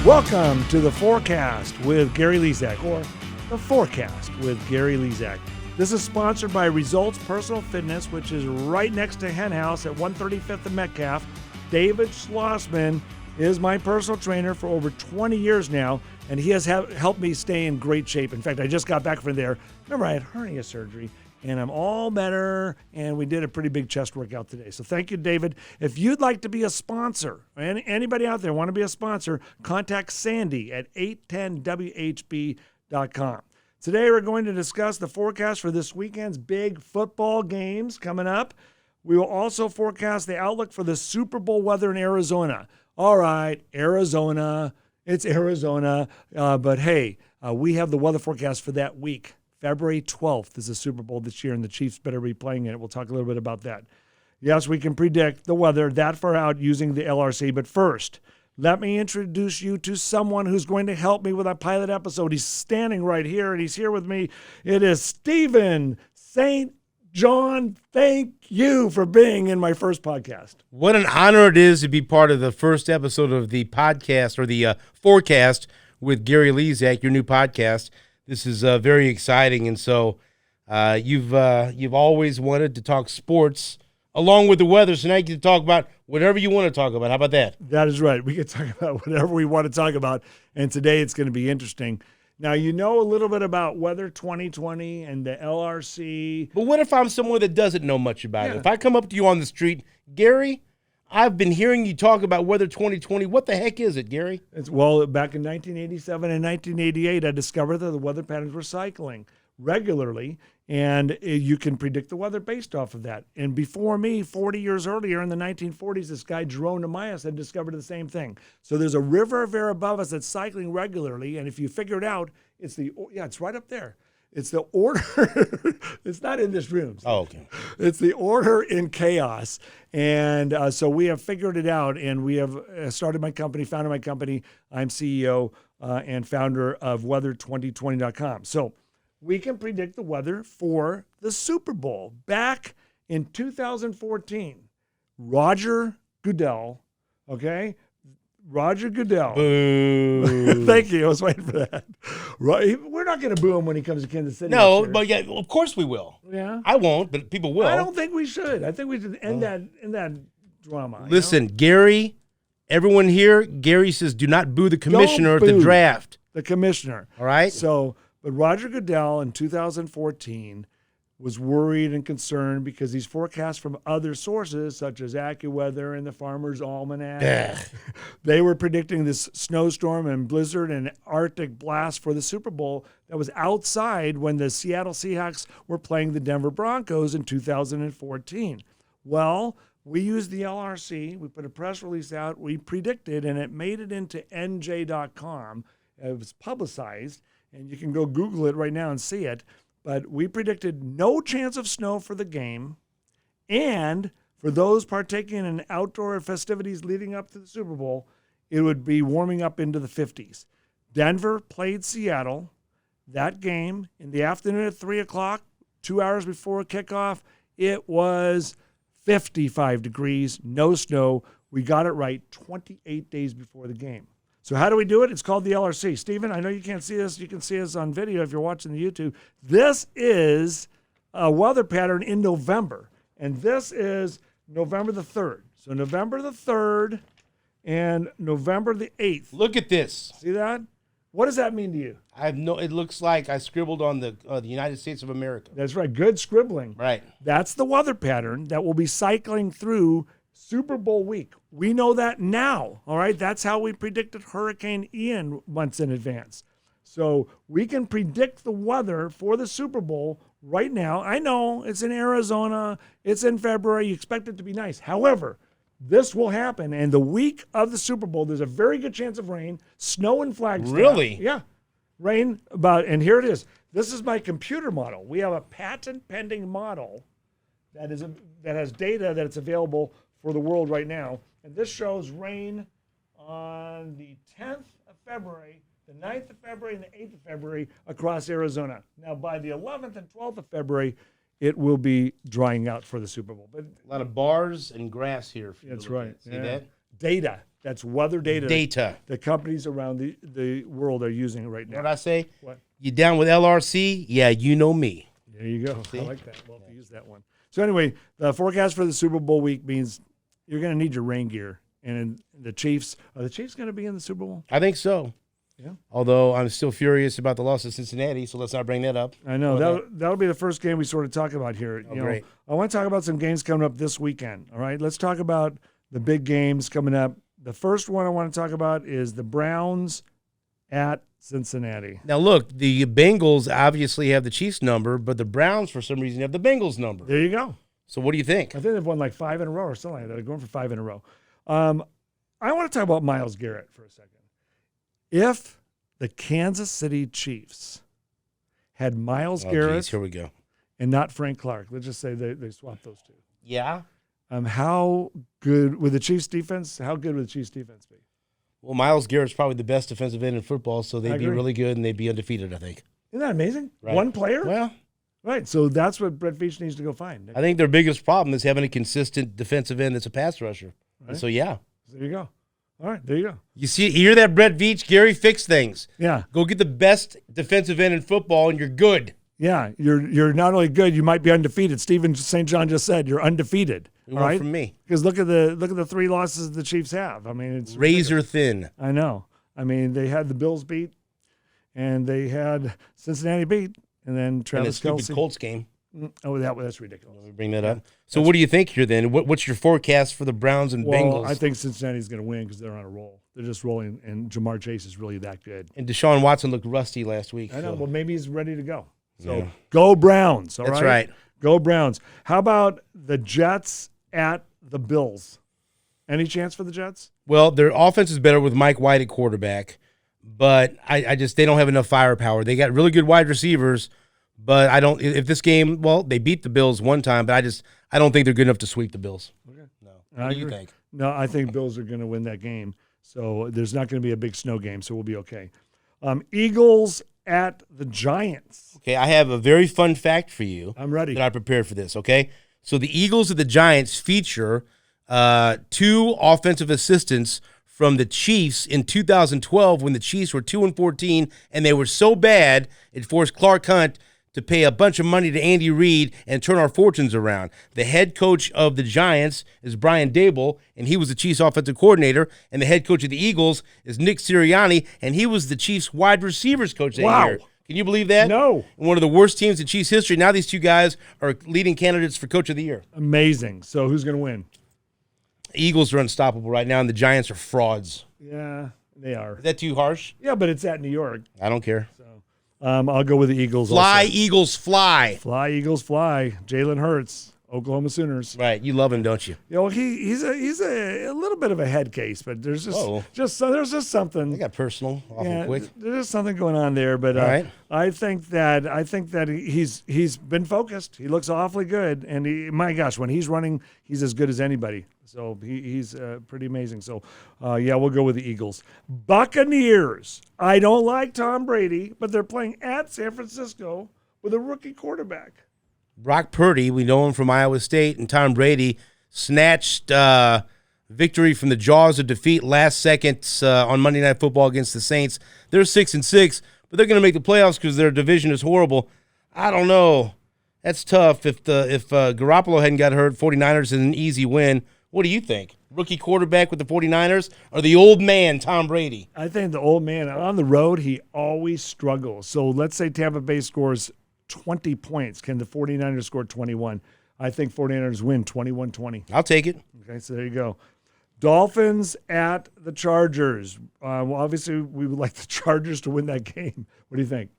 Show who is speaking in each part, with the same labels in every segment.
Speaker 1: Welcome to the Forecast with Gary Lezak, or the Forecast with Gary Lezak. This is sponsored by Results Personal Fitness, which is right next to Hen House at 135th and Metcalf. David Schlossman is my personal trainer for over 20 years now, and he has helped me stay in great shape. In fact, I just got back from there. Remember, I had hernia surgery, and I'm all better, and we did a pretty big chest workout today. So thank you, David. If you'd like to be a sponsor, anybody out there want to be a sponsor, contact Sandy at 810WHB.com. Today, we're going to discuss the forecast for this weekend's big football games coming up. We will also forecast the outlook for the Super Bowl weather in Arizona. All right, Arizona, it's Arizona, but hey, we have the weather forecast for that week. February 12th is the Super Bowl this year, and the Chiefs better be playing in it. We'll talk a little bit about that. Yes, we can predict the weather that far out using the LRC, but first, let me introduce you to someone who's going to help me with our pilot episode. He's standing right here, and he's here with me. It is Stephen St. John. Thank you for being in my first podcast.
Speaker 2: What an honor it is to be part of the first episode of the podcast, or the forecast with Gary Lezak, your new podcast. This is very exciting, and so you've always wanted to talk sports along with the weather, so now you can talk about whatever you want to talk about. How about that?
Speaker 1: That is right. We can talk about whatever we want to talk about, and today it's going to be interesting. Now, you know a little bit about Weather 2020 and the LRC.
Speaker 2: But what if I'm someone that doesn't know much about it? If I come up to you on the street, Gary, I've been hearing you talk about Weather 2020. What the heck is it, Gary?
Speaker 1: Well, back in 1987 and 1988, I discovered that the weather patterns were cycling regularly, and you can predict the weather based off of that. And before me, 40 years earlier in the 1940s, this guy, Jerome Namias, had discovered the same thing. So there's a river of air above us that's cycling regularly, and if you figure it out, it's right up there. It's the order. It's not in this room.
Speaker 2: Oh, okay.
Speaker 1: It's the order in chaos. And so we have figured it out, and we have started my company, founded my company. I'm CEO and founder of weather2020.com. So we can predict the weather for the Super Bowl. Back in 2014, Roger Goodell, okay? Roger Goodell.
Speaker 2: Boo.
Speaker 1: Thank you. I was waiting for that. We're not going to boo him when he comes to Kansas City.
Speaker 2: No, but yeah, of course we will.
Speaker 1: Yeah.
Speaker 2: I won't, but people will.
Speaker 1: I don't think we should. I think we should end that drama.
Speaker 2: Listen, Gary, everyone here, Gary says do not boo the commissioner at the draft.
Speaker 1: The commissioner.
Speaker 2: All right?
Speaker 1: So, but Roger Goodell in 2014 was worried and concerned because these forecasts from other sources, such as AccuWeather and the Farmer's Almanac, they were predicting this snowstorm and blizzard and Arctic blast for the Super Bowl that was outside when the Seattle Seahawks were playing the Denver Broncos in 2014. Well, we used the LRC. We put a press release out. We predicted, and it made it into NJ.com. It was publicized, and you can go Google it right now and see it. But we predicted no chance of snow for the game, and for those partaking in outdoor festivities leading up to the Super Bowl, it would be warming up into the 50s. Denver played Seattle. That game in the afternoon at 3 o'clock, 2 hours before kickoff, it was 55 degrees, no snow. We got it right 28 days before the game. So how do we do it? It's called the LRC. Stephen, I know you can't see us. You can see us on video if you're watching the YouTube. This is a weather pattern in November, and this is November the 3rd. So November the 3rd and November the 8th.
Speaker 2: Look at this.
Speaker 1: See that? What does that mean to you?
Speaker 2: It looks like I scribbled on the United States of America.
Speaker 1: That's right. Good scribbling.
Speaker 2: Right.
Speaker 1: That's the weather pattern that will be cycling through Super Bowl week. We know that now, all right? That's how we predicted Hurricane Ian months in advance. So we can predict the weather for the Super Bowl right now. I know it's in Arizona. It's in February. You expect it to be nice. However, this will happen. And the week of the Super Bowl, there's a very good chance of rain, snow in Flagstaff.
Speaker 2: Really?
Speaker 1: Yeah. Rain and here it is. This is my computer model. We have a patent pending model that has data that it's available for the world right now. And this shows rain on the 10th of February, the 9th of February, and the 8th of February across Arizona. Now, by the 11th and 12th of February, it will be drying out for the Super Bowl. But
Speaker 2: a lot of bars and grass here.
Speaker 1: That's right.
Speaker 2: See that?
Speaker 1: Data. That's weather data.
Speaker 2: Data.
Speaker 1: The companies around the world are using it right now.
Speaker 2: What did I say?
Speaker 1: What?
Speaker 2: You down with LRC? Yeah, you know me.
Speaker 1: There you go. See? I like that. Well, to use that one. So anyway, the forecast for the Super Bowl week means you're going to need your rain gear. And the Chiefs, are the Chiefs going to be in the Super Bowl?
Speaker 2: I think so.
Speaker 1: Yeah.
Speaker 2: Although I'm still furious about the loss of Cincinnati, so let's not bring that up.
Speaker 1: I know. That'll be the first game we sort of talk about here.
Speaker 2: Oh, great.
Speaker 1: I want to talk about some games coming up this weekend. All right. Let's talk about the big games coming up. The first one I want to talk about is the Browns at Cincinnati.
Speaker 2: Now, look, the Bengals obviously have the Chiefs number, but the Browns, for some reason, have the Bengals number.
Speaker 1: There you go.
Speaker 2: So what do you think?
Speaker 1: I think they've won like 5 in a row or something like that. They're going for 5 in a row. I want to talk about Myles Garrett for a second. If the Kansas City Chiefs had Myles Garrett
Speaker 2: here we go.
Speaker 1: and not Frank Clark, let's just say they swapped those two.
Speaker 2: Yeah?
Speaker 1: How good with the Chiefs defense? How good would the Chiefs defense be?
Speaker 2: Well, Myles Garrett's probably the best defensive end in football, so they'd be
Speaker 1: agree.
Speaker 2: really good and they'd be undefeated, I think.
Speaker 1: Isn't that amazing?
Speaker 2: Right.
Speaker 1: One player?
Speaker 2: Well,
Speaker 1: Right. So that's what Brett Veach needs to go find.
Speaker 2: I think their biggest problem is having a consistent defensive end that's a pass rusher.
Speaker 1: Right.
Speaker 2: So, yeah.
Speaker 1: There you go. All right. There you go.
Speaker 2: You hear that, Brett Veach? Gary, fix things.
Speaker 1: Yeah.
Speaker 2: Go get the best defensive end in football, and you're good.
Speaker 1: Yeah. You're not only good, you might be undefeated. Stephen St. John just said you're undefeated.
Speaker 2: You
Speaker 1: All
Speaker 2: want
Speaker 1: right.
Speaker 2: from me.
Speaker 1: Because look at the 3 losses the Chiefs have. I mean, it's
Speaker 2: Razor
Speaker 1: ridiculous.
Speaker 2: thin.
Speaker 1: I know. I mean, they had the Bills beat, and they had Cincinnati beat, and then
Speaker 2: And the
Speaker 1: Travis
Speaker 2: stupid
Speaker 1: Kelce.
Speaker 2: Colts game.
Speaker 1: Oh, that's ridiculous.
Speaker 2: Let me bring that up. So what do you think here then? What's your forecast for the Browns and
Speaker 1: Well,
Speaker 2: Bengals?
Speaker 1: I think Cincinnati's going to win because they're on a roll. They're just rolling, and Jamar Chase is really that good.
Speaker 2: And Deshaun Watson looked rusty last week.
Speaker 1: I know.
Speaker 2: so-
Speaker 1: Well, maybe he's ready to go. So
Speaker 2: Yeah.
Speaker 1: go Browns. All
Speaker 2: That's
Speaker 1: right.
Speaker 2: right.
Speaker 1: Go Browns. How about the Jets at the Bills? Any chance for the Jets?
Speaker 2: Well, their offense is better with Mike White at quarterback, but I just they don't have enough firepower. They got really good wide receivers, but I don't. If this game, well, they beat the Bills one time, but I don't think they're good enough to sweep the Bills.
Speaker 1: Okay.
Speaker 2: No.
Speaker 1: I
Speaker 2: What do you
Speaker 1: agree.
Speaker 2: think?
Speaker 1: No, I think Bills are going to win that game. So there's not going to be a big snow game, so we'll be okay. Eagles at the Giants.
Speaker 2: Okay, I have a very fun fact for you.
Speaker 1: I'm ready.
Speaker 2: That I prepared for this. Okay, so the Eagles and the Giants feature 2 offensive assistants from the Chiefs in 2012 when the Chiefs were 2-14 and they were so bad it forced Clark Hunt to pay a bunch of money to Andy Reid and turn our fortunes around. The head coach of the Giants is Brian Dable, and he was the Chiefs offensive coordinator, and the head coach of the Eagles is Nick Sirianni, and he was the Chiefs wide receivers coach that
Speaker 1: Wow.
Speaker 2: year. Can you believe that?
Speaker 1: No.
Speaker 2: One of the worst teams in Chiefs history. Now these 2 guys are leading candidates for coach of the year.
Speaker 1: Amazing. So who's going to win?
Speaker 2: Eagles are unstoppable right now, and the Giants are frauds.
Speaker 1: Yeah, they are.
Speaker 2: Is that too harsh?
Speaker 1: Yeah, but it's at New York.
Speaker 2: I don't care.
Speaker 1: I'll go with the Eagles.
Speaker 2: Fly,
Speaker 1: also.
Speaker 2: Eagles, fly.
Speaker 1: Fly, Eagles, fly. Jalen Hurts, Oklahoma Sooners.
Speaker 2: Right, you love him, don't you?
Speaker 1: You know, he's a little bit of a head case, but there's
Speaker 2: Whoa.
Speaker 1: there's just something.
Speaker 2: They got personal awful
Speaker 1: Yeah,
Speaker 2: quick.
Speaker 1: there's just something going on there. But
Speaker 2: All right.
Speaker 1: I think that he's been focused. He looks awfully good, and my gosh, when he's running, he's as good as anybody. So he's pretty amazing. So yeah, we'll go with the Eagles. Buccaneers. I don't like Tom Brady, but they're playing at San Francisco with a rookie quarterback.
Speaker 2: Brock Purdy, we know him from Iowa State, and Tom Brady snatched victory from the jaws of defeat last second on Monday Night Football against the Saints. They're 6-6, but they're going to make the playoffs because their division is horrible. I don't know. That's tough. If Garoppolo hadn't got hurt, 49ers is an easy win. What do you think? Rookie quarterback with the 49ers or the old man, Tom Brady?
Speaker 1: I think the old man on the road, he always struggles. So let's say Tampa Bay scores 20 points. Can the 49ers score 21? I think 49ers win 21-20.
Speaker 2: I'll take it.
Speaker 1: Okay, so there you go. Dolphins at the Chargers. Well, obviously, we would like the Chargers to win that game. What do you think?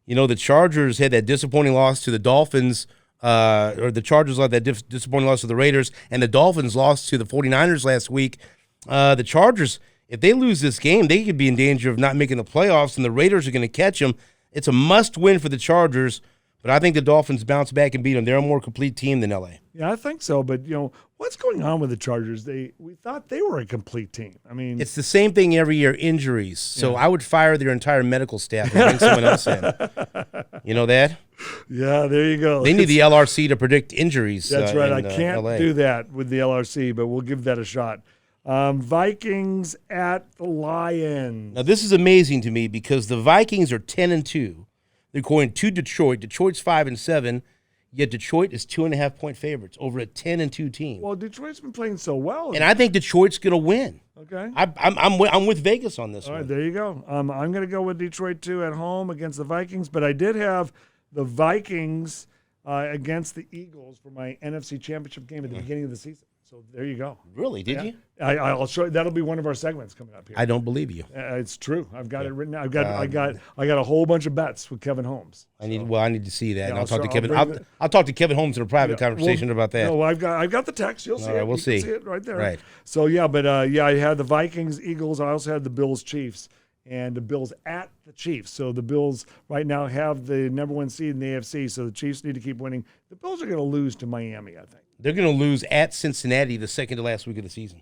Speaker 2: You know, the Chargers had that disappointing loss to the Dolphins, or the Chargers had that disappointing loss to the Raiders, and the Dolphins lost to the 49ers last week. The Chargers, if they lose this game, they could be in danger of not making the playoffs, and the Raiders are going to catch them. It's a must-win for the Chargers, but I think the Dolphins bounce back and beat them. They're a more complete team than L.A.
Speaker 1: Yeah, I think so. But, you know, what's going on with the Chargers? We thought they were a complete team. I mean,
Speaker 2: It's the same thing every year, injuries. So I would fire their entire medical staff and bring someone else in. You know that?
Speaker 1: yeah, there you go.
Speaker 2: They need the LRC to predict injuries.
Speaker 1: That's right. I
Speaker 2: in,
Speaker 1: can't
Speaker 2: LA.
Speaker 1: do that with the LRC, but we'll give that a shot. Vikings at the Lions.
Speaker 2: Now, this is amazing to me because the Vikings are 10-2. They're going to Detroit. Detroit's 5-7, yet Detroit is 2.5-point favorites over a 10-2 team.
Speaker 1: Well, Detroit's been playing so well.
Speaker 2: And I think Detroit's going to win.
Speaker 1: Okay.
Speaker 2: I'm with Vegas on this
Speaker 1: All
Speaker 2: one.
Speaker 1: right, there you go. I'm going to go with Detroit, too, at home against the Vikings. But I did have the Vikings against the Eagles for my NFC Championship game at the beginning of the season. So there you go.
Speaker 2: Really? Did you?
Speaker 1: I'll show you. That'll be one of our segments coming up here.
Speaker 2: I don't believe you.
Speaker 1: It's true. I've got it written. I got a whole bunch of bets with Kevin Holmes.
Speaker 2: I need to see that.
Speaker 1: Yeah,
Speaker 2: and I'll
Speaker 1: I'll
Speaker 2: talk to
Speaker 1: show-
Speaker 2: Kevin.
Speaker 1: I'll bring
Speaker 2: I'll talk to Kevin Holmes in a private conversation about that.
Speaker 1: No, I've got the text. You'll see
Speaker 2: All right,
Speaker 1: it.
Speaker 2: we'll
Speaker 1: You
Speaker 2: see.
Speaker 1: can see it right there.
Speaker 2: Right.
Speaker 1: So I had the Vikings, Eagles. I also had the Bills, Chiefs, and the Bills at the Chiefs. So the Bills right now have the number 1 seed in the AFC. So the Chiefs need to keep winning. The Bills are going to lose to Miami, I think.
Speaker 2: They're going to lose at Cincinnati the second to last week of the season.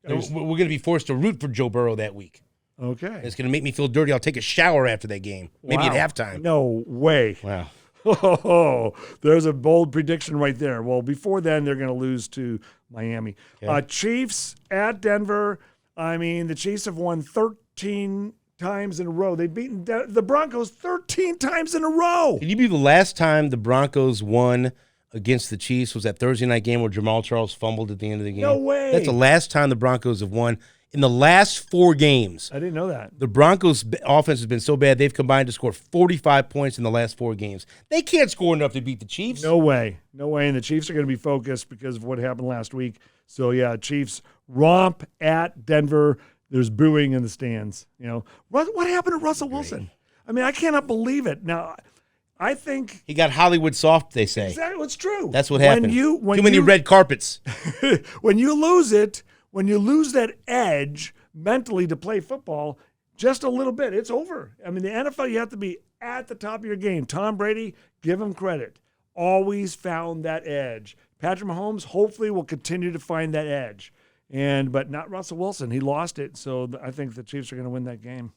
Speaker 2: We're going to be forced to root for Joe Burrow that week.
Speaker 1: Okay.
Speaker 2: It's going to make me feel dirty. I'll take a shower after that game, maybe at halftime.
Speaker 1: No way.
Speaker 2: Wow.
Speaker 1: Oh, there's a bold prediction right there. Well, before then, they're going to lose to Miami.
Speaker 2: Okay.
Speaker 1: Chiefs at Denver. I mean, the Chiefs have won 13 times in a row. They've beaten the Broncos 13 times in a row.
Speaker 2: Can you believe the last time the Broncos won against the Chiefs was that Thursday night game where Jamal Charles fumbled at the end of the game?
Speaker 1: No way.
Speaker 2: That's the last time the Broncos have won. In the last 4 games,
Speaker 1: I didn't know that.
Speaker 2: the Broncos' offense has been so bad, they've combined to score 45 points in the last 4 games. They can't score enough to beat the Chiefs.
Speaker 1: No way. No way. And the Chiefs are going to be focused because of what happened last week. So, yeah, Chiefs romp at Denver. There's booing in the stands. You know, what happened to Russell Wilson? I mean, I cannot believe it. Now, I think
Speaker 2: He got Hollywood soft, they say.
Speaker 1: exactly what's true.
Speaker 2: That's what happened. Too many red carpets.
Speaker 1: When you lose it, when you lose that edge mentally to play football, just a little bit, it's over. I mean, the NFL, you have to be at the top of your game. Tom Brady, give him credit, always found that edge. Patrick Mahomes hopefully will continue to find that edge, but not Russell Wilson. He lost it, so I think the Chiefs are going to win that game.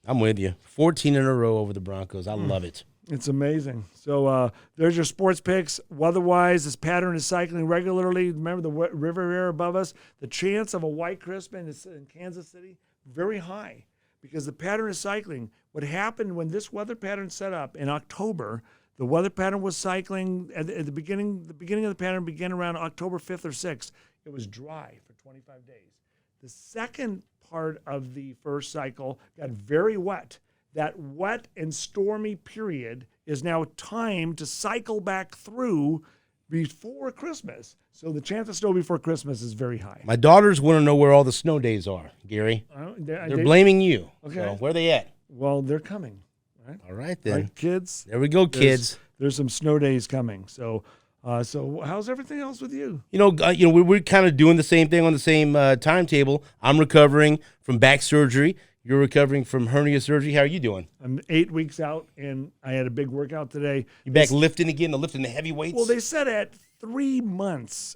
Speaker 2: I'm with you. 14 in a row over the Broncos. I love it.
Speaker 1: It's amazing. So there's your sports picks. Weather-wise, this pattern is cycling regularly. Remember the river air above us? The chance of a white Christmas in Kansas City, very high because the pattern is cycling. What happened when this weather pattern set up in October, the weather pattern was cycling at the beginning of the pattern began around October 5th or 6th. It was dry for 25 days. The second part of the first cycle got very wet. That wet and stormy period is now time to cycle back through before Christmas. So the chance of snow before Christmas is very high.
Speaker 2: My daughters want to know where all the snow days are, Gary. They're blaming you.
Speaker 1: Okay.
Speaker 2: So where are they at?
Speaker 1: Well, they're coming. Right?
Speaker 2: All right, then.
Speaker 1: Right, kids?
Speaker 2: There we go, kids.
Speaker 1: There's some snow days coming. So how's everything else with you?
Speaker 2: We're kind of doing the same thing on the same timetable. I'm recovering from back surgery. You're recovering from hernia surgery. How are you doing?
Speaker 1: I'm 8 weeks out, and I had a big workout today.
Speaker 2: You back lifting again, lifting the heavy weights?
Speaker 1: Well, they said at 3 months,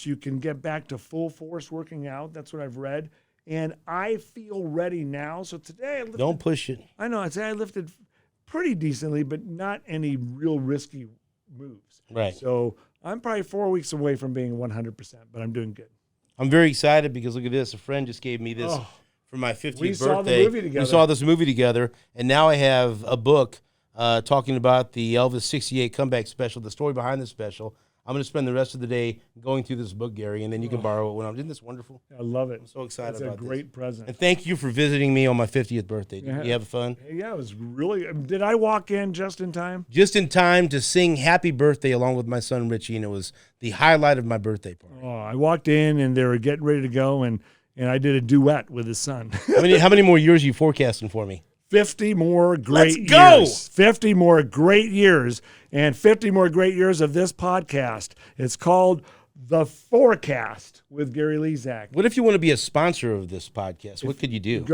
Speaker 1: you can get back to full force working out. That's what I've read. And I feel ready now. So today I lifted.
Speaker 2: Don't push it.
Speaker 1: I know. Today I lifted pretty decently, but not any real risky moves.
Speaker 2: Right.
Speaker 1: So I'm probably 4 weeks away from being 100%, but I'm doing good.
Speaker 2: I'm very excited because look at this. A friend just gave me this for my 50th birthday.
Speaker 1: We saw the movie together.
Speaker 2: We saw this movie together, and now I have a book talking about the Elvis 68 comeback special, the story behind the special. I'm going to spend the rest of the day going through this book, Gary, and then you can borrow it when Isn't this wonderful?
Speaker 1: I love it.
Speaker 2: I'm so excited about this.
Speaker 1: It's a great present.
Speaker 2: And thank you for visiting me on my 50th birthday. Did you have fun?
Speaker 1: Yeah, it was really. Did I walk in just in time?
Speaker 2: Just in time to sing Happy Birthday along with my son Richie, and it was the highlight of my birthday party.
Speaker 1: Oh, I walked in, and they were getting ready to go, and I did a duet with his son.
Speaker 2: How many more years are you forecasting for me?
Speaker 1: 50 more great
Speaker 2: Let's go!
Speaker 1: years. 50 more great years, and 50 more great years of this podcast. It's called The Forecast with Gary Lezak.
Speaker 2: What if you want to be a sponsor of this podcast? What could you do?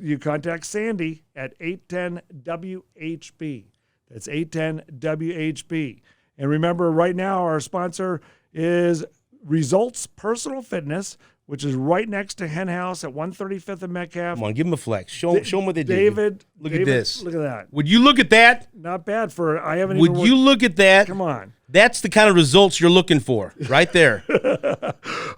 Speaker 1: You contact Sandy at 810-WHB. That's 810-WHB. And remember, right now, our sponsor is Results Personal Fitness. which is right next to Hen House at 135th and Metcalf.
Speaker 2: Come on, give them a flex. Show them what they did.
Speaker 1: David,
Speaker 2: look at this.
Speaker 1: Look at that.
Speaker 2: Would you look at that?
Speaker 1: Not bad for, I haven't
Speaker 2: Would
Speaker 1: even
Speaker 2: you look at that?
Speaker 1: Come on.
Speaker 2: That's the kind of results you're looking for, right there.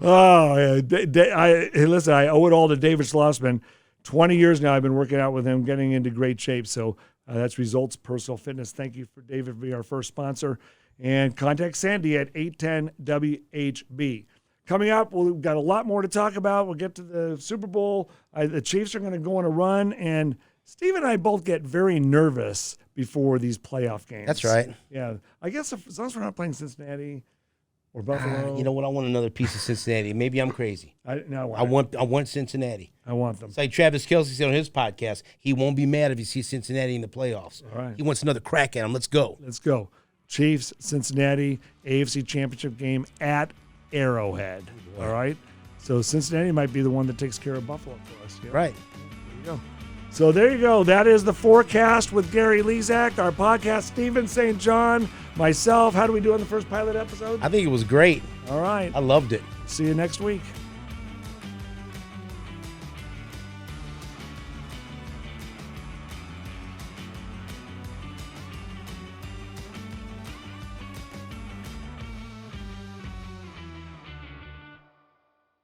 Speaker 1: Oh, yeah. Hey, listen, I owe it all to David Schlossman. 20 years now I've been working out with him, getting into great shape. So that's Results Personal Fitness. Thank you for David for being our first sponsor. And contact Sandy at 810-WHB. Coming up, we've got a lot more to talk about. We'll get to the Super Bowl. The Chiefs are going to go on a run, and Steve and I both get very nervous before these playoff games.
Speaker 2: That's right.
Speaker 1: Yeah. I guess as long as we're not playing Cincinnati or Buffalo.
Speaker 2: You know what? I want another piece of Cincinnati. Maybe I'm crazy.
Speaker 1: I
Speaker 2: want Cincinnati.
Speaker 1: I want them.
Speaker 2: It's like Travis Kelce said on his podcast. He won't be mad if he sees Cincinnati in the playoffs.
Speaker 1: All right.
Speaker 2: He wants another crack at him. Let's go.
Speaker 1: Let's go. Chiefs, Cincinnati, AFC Championship game at Arrowhead. All right. So Cincinnati might be the one that takes care of Buffalo for us. Yep.
Speaker 2: Right.
Speaker 1: There you go. So there you go. That is the forecast with Gary Lezak, our podcast, Stephen St. John, myself. How do we do on the first pilot episode?
Speaker 2: I think it was great.
Speaker 1: All right.
Speaker 2: I loved it.
Speaker 1: See you next week.